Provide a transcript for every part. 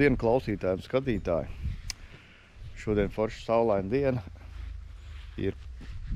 Labdien, klausītāji un skatītāji! Šodien forša saulaina diena. Ir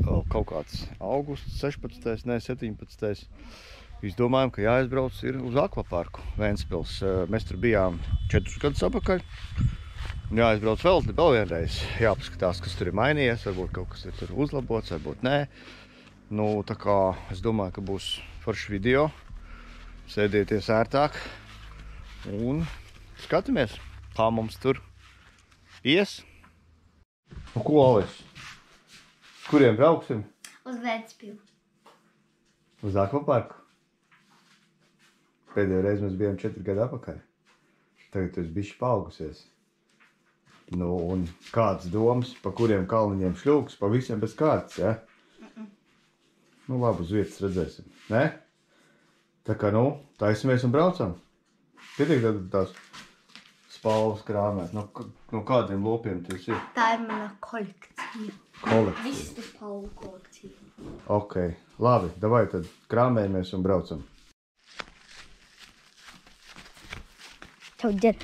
kaut kāds augusts 16. ne 17. Izdomājam, ka jāizbrauc ir uz akvaparku Ventspils. Mēs tur bijām 4 gadus atpakaļ. Jāizbrauc vēl vienreiz. Jāpaskatās, kas tur ir mainījies. Varbūt kaut kas ir tur uzlabots, varbūt nē. Nu, tā kā es domāju, ka būs foršs video. Sēdieties ērtāk un skatāmies, kā mums tur ies. Nu, ko, Alis? Kuriem brauksim? Uz Ventspilu. Uz akvaparku? Pēdējo reizi mēs bijām 4 gadu atpakaļ. Tagad tu esi bišķi paaugusies. Nu, un kāds domas, pa kuriem kalniņiem šļūks, pa visiem bez kārtas, ja? Nu, labi, uz vietas redzēsim. Ne? Tā kā, nu, taisamies un braucam. Pietiek tad tās spalvas krāmēt. No kādiem lopiem tas ir? Tā ir mana kolekcija. Kolekcija. Visu spalvu kolekcija. Ok, labi, davai tad krāmējamies un braucam. Čau, dzer.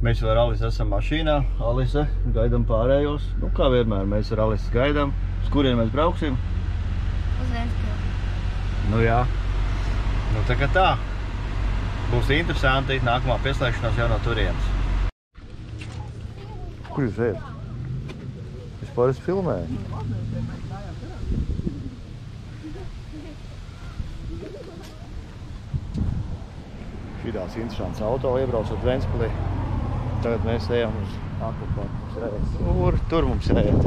Mēs ar Alisu esam mašīnā. Alise, gaidam pārējos. Nu, kā vienmēr, mēs ar Alisu gaidam. Uz kuriem mēs brauksim? Uz Ventspilu. Nu jā. Nu, tā kā tā. Būs interesanti. Nākamā pieslēgšanās jau no turienes. Kur jūs ejat? Vispār es filmēju. Šitās interesants auto iebraucot Ventspilī. Tagad mēs ejam uz akvaparku. Tur mums jāiet.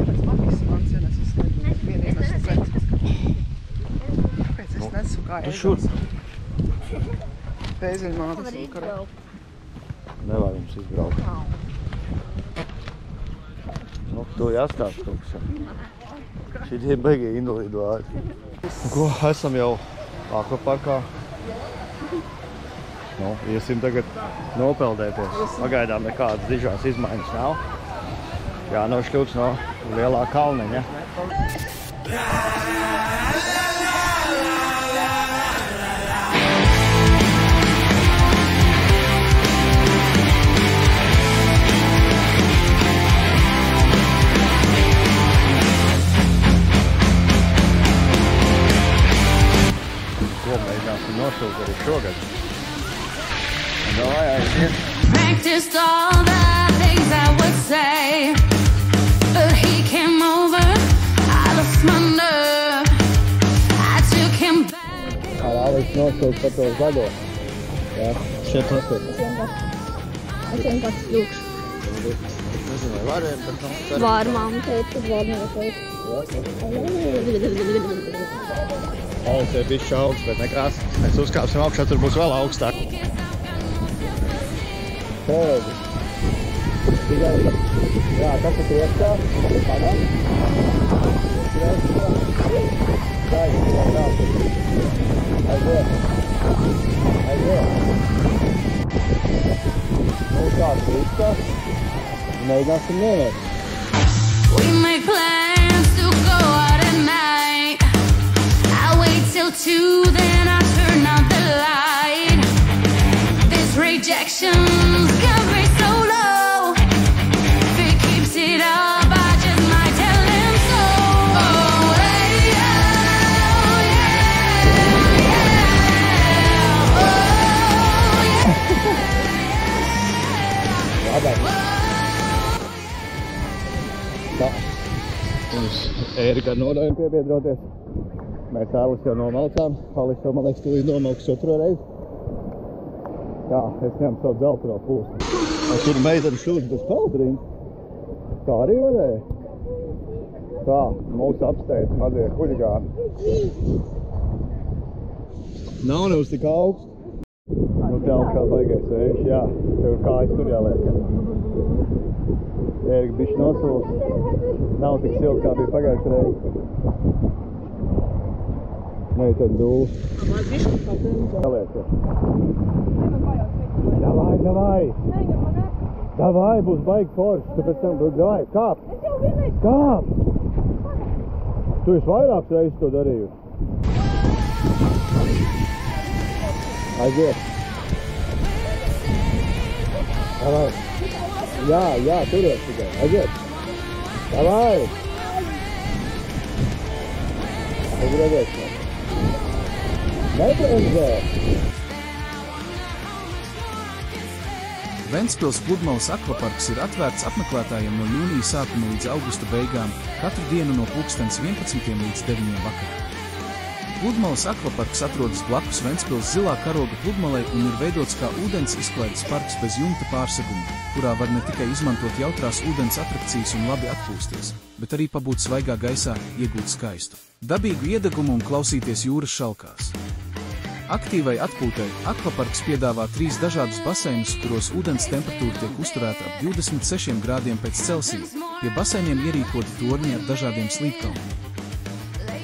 Kāpēc es nesu kā Tu šur. Pēziņmātes Var izbraukt. Nevar jums izbraukt. Nu, tu jāstās kaut kas. Šitie beigie individuāli. Ko, esam jau akvaparkā. Nu, iesim tagad nopeldēties. Pagaidām nekādas dižās izmaiņas nav. Jā, nošļūts no lielā kalniņa. Ko mēģināsim nošļūt arī šogad? No, practiced all the things I would say, but he came over, I lost my nerve, I took him back. Ar Alisu nošļūt par tos gado. Jā, šeit nošļūt. Es vienkārši ļūkšu. Es nezinu, vai varējām, bet nu... Var, mamma teica, kad var nevateikt. Alis ir bišķi augsts, bet nekās. Mēs uzkāpsim augšā, tur būs vēl augstāk. Pēdi. Jā, kas ir iekšā? Tādā? Iekšā. Aiziet. Nu, kāds izskās. Mēģināsim nevērt. We make plans to go out at night, I wait till 2, then I turn out the light. This rejection's got me so low, if he keeps it up, I just might tell him so. Oh, hey, oh, yeah, yeah, oh, Labāk. Tā. Mums Ērika ar Nodojam piebiedroties. Mēs Alisu jau nomalcām. Alisu jau, man liekas, tu nomalks 2. reizi. Jā, es ņemu savu dzeltu no pūstu. Tur meiteni šūs bez paldrīna. Tā arī varēja. Tā, mūsu apsteidz mazie huļigāni. Nav nevis tik augsts. Nu, te augstā baigais vējš, jā. Tev kājas tur jāliek. Ērika bišķi nosūs. Nav tik silti, kā bija pagājušajā reizi. Meiteni dūl. Jāliek. Davai! Davai, būs baigi forši. Tu pēc tam, davai, kāp! Kāp! Tu esi vairākas reizes to darījusi. Aiziet. Davai. Jā, turies tikai. Aiziet. Davai. Aiziet. Nebremzē. Ventspils pludmales akvaparks ir atvērts apmeklētājiem no jūnija sākuma līdz augusta beigām, katru dienu no pulkstens 11 līdz 9 vakarā. Pludmales akvaparks atrodas blakus Ventspils zilā karoga pludmalei un ir veidots kā ūdens izklaides parks bez jumta pārseguma, kurā var ne tikai izmantot jautrās ūdens atrakcijas un labi atpūsties, bet arī pabūt svaigā gaisā, iegūt skaistu dabīgu iedegumu un klausīties jūras šalkās. Aktīvai atpūtai akvaparks piedāvā 3 dažādus baseinus, kuros ūdens temperatūra tiek uzturēta ap 26 grādiem pēc Celsija, pie baseiniem ierīkoti torņi ar dažādiem slīpkalniem.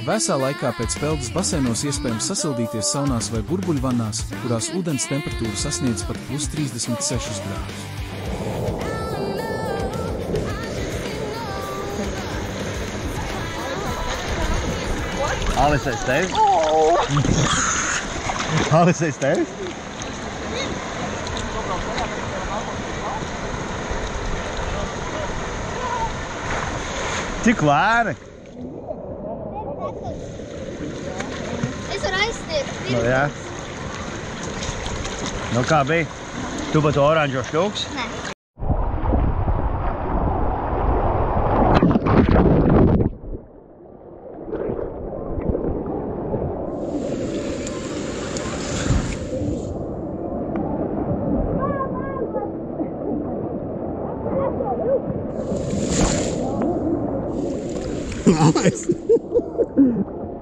Vēsā laikā pēc peldes baseinos iespējams sasildīties saunās vai burbuļvannās, kurās ūdens temperatūra sasniedz pat plus 36 grādus. Alis aiz tevis? Alis aiz tevis? Cik lēni? Es varu aizstiet. Nu, jā. Nu, kā bija? Tu pa to oranžo šļūks? Nē.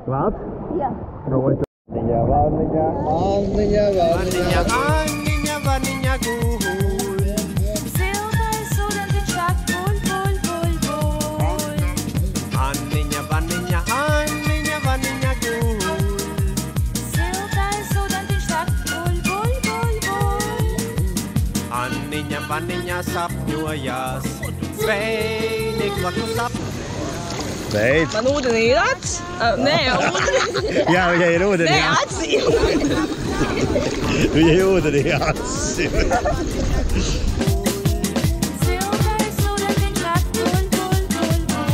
Klāt? Jā. Vaniņa, vaniņa, vaniņa, vaniņa. Vaniņa, guļ. Siltais ūdens šāk, buļ, buļ, buļ, buļ. Vaniņa, vaniņa, vaniņa, vaniņa, guļ. Siltais ūdens šāk, buļ, buļ, buļ, buļ. Vaniņa, vaniņa sapņojās. Zvejnieks blakus sapņojās. Beidz. Man ūdenī ir acis? Nē, ūdenī. Jā, viņai ir ūdenī. Nē, acī. Viņai ūdenī acis. Siltais ūdens šāk, buļ, buļ, buļ, buļ.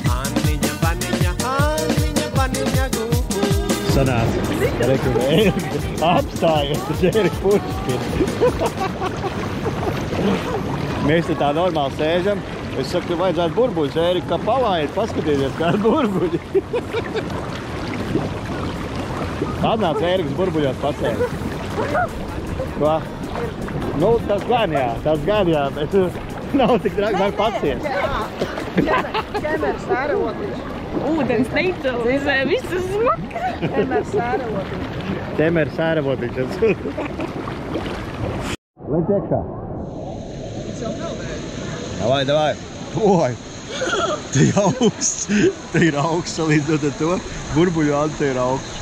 Vaniņa, vaniņa, vaniņa, vaniņa, guļ. Sanāca. Reku, apstājies, tas Ērika Pučkis. Mēs te tā normāli sēžam. Es saku, ka vajadzētu burbuļus, Ērika, kā palājiet, paskatieties, kā ir burbuļi. Atnāc Ērikas burbuļos pasēst. Ko? Nu, tas gan jā, bet nav tik dragi, var paciest. Ķemēr sērotiņš. Ūdens neutralizē visas smakas. Ķemēr sērotiņš. Ķemēr sērotiņš. Lec iekšā. Davai. Oi! Te ir augsts. Te ir augsts salīdzinot ar to. Burbuļu ādu te ir augsts.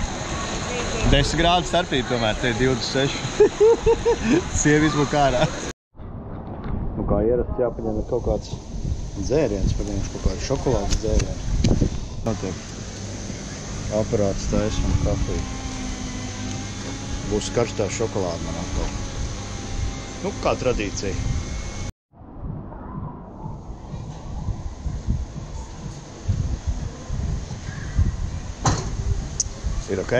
10 grādu starpība tomēr, te ir 26. Sievis būs kārā. Nu kā ierasts jāpaņem ir kaut kāds dzēriens, paņemšu kaut kādu šokolādes dzērienu. Notiek aparāts taisa un kafija. Būs karstā šokolāde man atkal. Nu, kā tradīcija. Ir ok?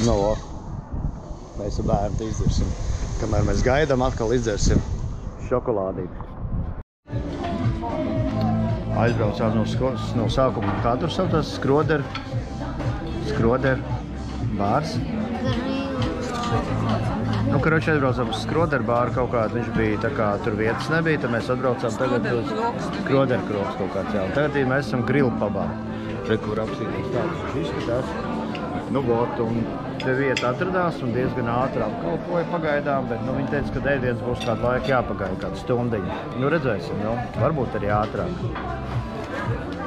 No, mēs ar bērnu izdzersim. Kamēr mēs gaidām, atkal izdzersim šokolādīti. Aizbraucām no sākuma. Kā tur saucās? Skroder bārs. Nu, karoči aizbraucām uz Skroder bāru kaut kādu. Viņš bija tā kā tur vietas nebija, tad mēs atbraucām tagad uz Skroder kroks kaut kāds. Jā. Tagad mēs esam grill pabā. Kur apsīdīs tāds viņš izskatās. Nu, bot, un te vieta atradās un diezgan ātri apkalpoja pagaidām, bet nu, viņi teica, ka ēdienas būs kādu laiku jāpagaida, kādu stundiņu. Nu, redzēsim, nu, varbūt arī ātrāk.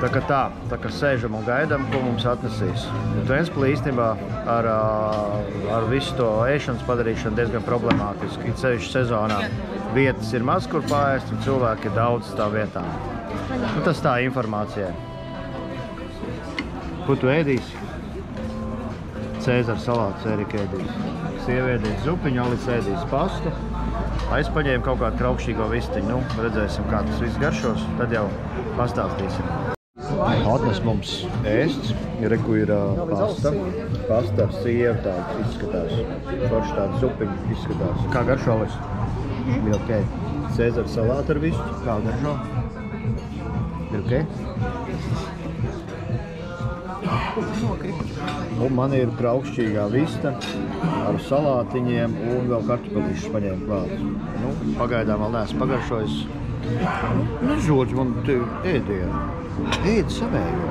Tā kā sēžam un gaidām, ko mums atnesīs. Bet Ventspilī īstenībā ar visu to ēšanas padarīšanu diezgan problemātiski. It sevišķi sezonā vietas ir maz, kur paēst, un cilvēki ir daudz tā vietām. Nu, tas tā informācijai. Ko tu ēdīsi? Cēzara salāts Erika ēdīs. Sieva ēdīs zupiņu, Alis ēdīs pastu. Es paņēmu kaut kādu kraukšķīgo vistiņu. Nu, redzēsim, kā tas viss garšos, tad jau pastāstīsim. Atnes mums ēsts. Reku ir pasta. Pasta ar sievu tādu izskatās. Forši tādu zupiņu izskatās. Kā garšo, Alis? Ir ok. Cēzara salāta ar visu. Kā garšo? Ir ok? Un man ir kraukšķīgā vista ar salātiņiem un vēl kartupelīšus paņēmu klāt. Nu, pagaidām vēl neesmu pagaršojis. Nežodž man te ēdienu. Ēd savējo.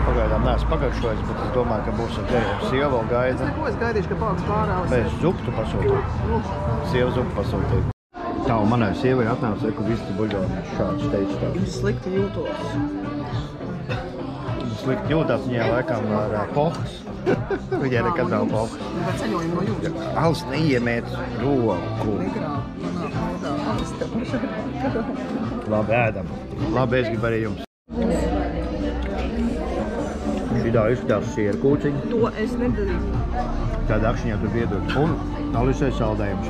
Pagaidām neesmu pagaršojis, bet es domāju, ka būs ok. Sieva vēl gaida. Es gaidīšu, ka paliks pārā. Pēc zupu tu pasūtīji. Sieva zupu pasūtīja. Tā un manai sievai atnāca, reku vistu buļļoni. Šāds teicu tā. Es slikti jūtos. Slikti jūtās viņai laikam ar pohas. Viņai nekad nav pohas. Vai ceļojumi no jūtas? Alis neiemēt roku. Labi, ēdam. Labi, es gribu arī jums. Šidā izskatās siera kūciņa. To es nedarīju. Tāda akšņā tu piedod. Un Alisai saldējums.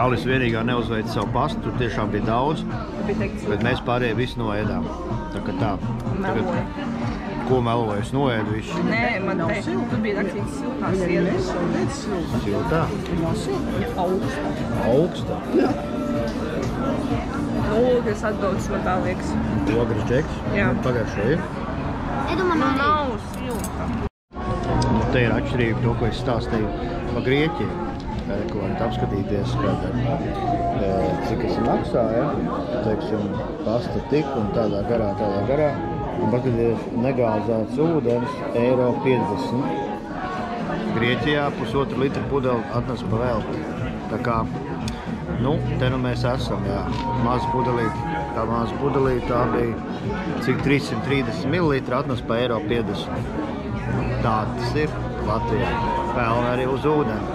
Alis vienīgā neuzveica savu pastu, tur tiešām bija daudz, bet mēs pārējie visi noēdām. Tā kā tā. Tagad, ko meloju? Es noēdu visu. Nē, man te, tu bija rakstīts siltā sienas. Siltā? Augsta. Augsta? Ogres atbildes man tā liekas. Ogres džeks? Jā. Pagaršo ir? Iedomā Nav silta. Te ir atšķirība to, ko es stāstīju pa Grieķiju. Ko varat apskatīties, cik es maksā, ja? Teiksim, pasta tik un tādā garā. Un paskatīties negāzēts ūdens €50. Grieķijā 1,5 litra pudeli atnes pa velti. Tā kā, nu, te nu mēs esam, jā. Maza pudelīte. Tā maza pudelīte, tā bija, cik 330 ml atnes pa €50. Tā tas ir Latvijā. Pelna arī uz ūdeni.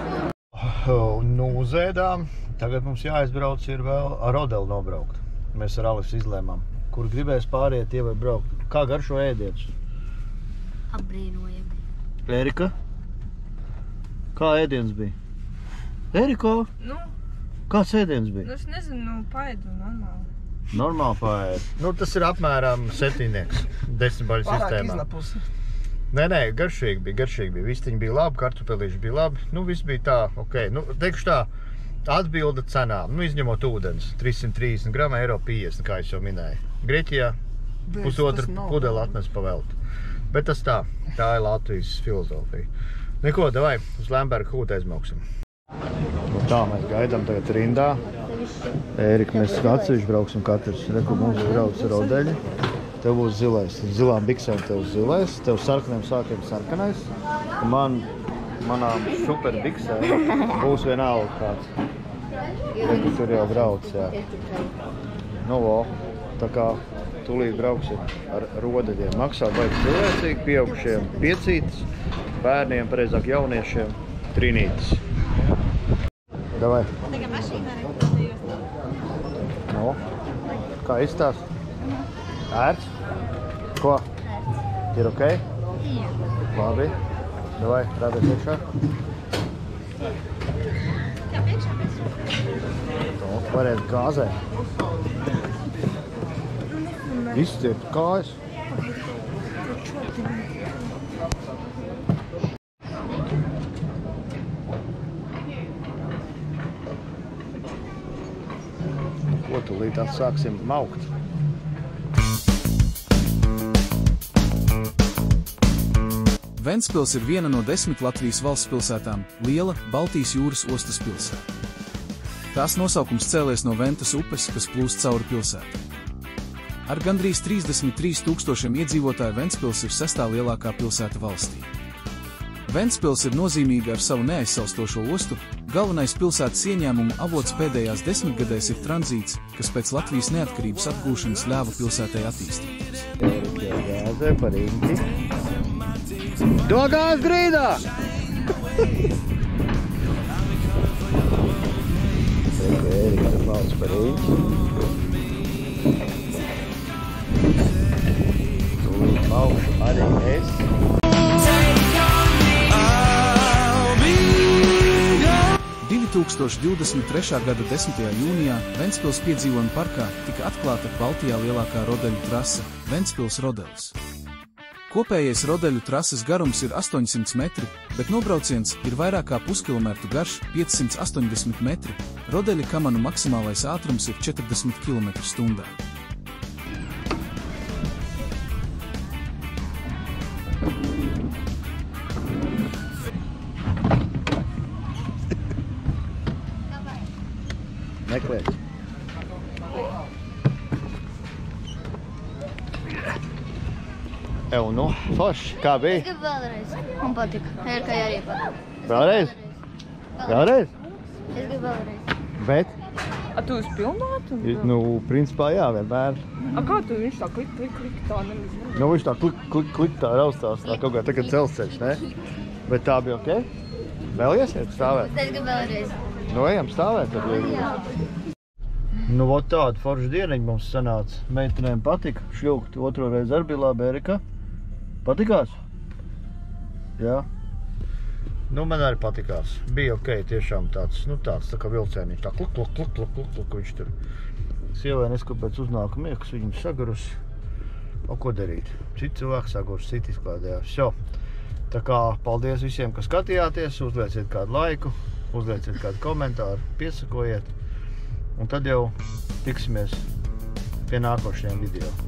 Nu, uzēdām. Tagad mums jāizbrauc ir vēl ar Rodeli nobraukt. Mēs ar Alis izlēmām, kur gribēs pāriet, tie var braukt. Kā garšo ēdienus? Apbrīnojami. Erika? Kā ēdiens bija? Eriko? Nu, Kāds ēdiens bija? es nezinu, paēdu normāli. Normāli paēd. Nu, tas ir apmēram 7 10-baļu sistēmā. Pārāk izlapusi. Nē, garšīgi bija. Vistiņi bija labi, kartupelīši bija labi. Nu, viss bija tā, ok. Nu, teikšu tā, atbilda cenām. Nu, izņemot ūdens. 330 gramu, €50, kā es jau minēju. Grieķijā 1,5 pudeli atnes pa velti. Bet tas tā ir Latvijas filozofija. Neko, davai, uz Lemberga hūtu aizmauksim. Nu, tā mēs gaidām tagad rindā. Ērika, mēs atsevišķi brauksim katrs. Reku mums brauc Rodeļi. Tev būs zilais. Zilām biksēm tev zilais, tev sarkaniem sākiem sarkanais. Un manām super biksēm būs vienalga kāds. Reku tur jau brauc, jā. Nu, vo, tā kā tūlīt brauksim ar Rodeļiem. Maksā baigi cilvēcīgi, pieaugušiem piecītes, bērniem, pareizāk jauniešiem, trinītes. Davai. No, kā izstās? Ērts? Ko? Ir ok? Jā. Labi. Davai, rādies iekšā. Kā priekšā mēs? To varētu gāzē. Izstiet kājas. Ko tūlīt atsāksim maukt? Ventspils ir viena no 10 Latvijas valsts pilsētām, liela Baltijas jūras ostas pilsēta. Tās nosaukums cēlies no Ventas upes, kas plūst cauri pilsētai. Ar gandrīz 33 000 iedzīvotāju Ventspils ir 6. lielākā pilsēta valstī. Ventspils ir nozīmīga ar savu neaizsalstošo ostu, galvenais pilsētas ieņēmumu avots pēdējās 10 gadēs ir tranzīts, kas pēc Latvijas neatkarības atgūšanas ļāva pilsētai attīstīties. Gāzē par riņķi. Dogās grīdā! Erika pauc par riņķi. Tūlīt Braukšu arī es. 2023. gada 10. jūnijā Ventspils piedzīvojuma parkā tika atklāta Baltijā lielākā rodeļu trase – Ventspils rodelis. Kopējais rodeļu trases garums ir 800 metri, bet nobrauciens ir vairāk kā puskilometru garš – 580 metri. Rodeļa kamanu maksimālais ātrums ir 40 km/h. Meklēt. Nu, forši, kā bija? Es gribu vēlreiz. Man patika. Erkai arī patika. Vēlreiz? Vēlreiz? Es gribu vēlreiz. Bet? A tu uz pilnātu? Nu, principā jā, vienmēr. A kā tu viņš tā klik tā nemaz? Nu, viņš tā klik tā raustās, tā kaut kā tagad celsceļš, ne? Bet tā bija ok? Vēl iesiet stāvēt? Es gribu vēlreiz. Nu, ejam stāvēt tad. Nu, vot tāda forša dieniņa mums sanāca. Meitenēm patika šļūkt otro reizi arī bija labi, Erika. Patikās? Jā. Nu, man arī patikās. Bija ok, tiešām tāds, nu tāds tā kā vilcēniņš, tā kluk, viņš tur. Sievai neskapēc uznāka miekas, viņam sagarus. O, ko darīt? Citi cilvēki sagarus, citi izklādējās. Šo. Tā kā paldies visiem, kas skatījāties, uzlieciet kādu laiku, uzlieciet kādu komentāru, piesakojiet. Un tad jau tiksimies pie nākošajiem video.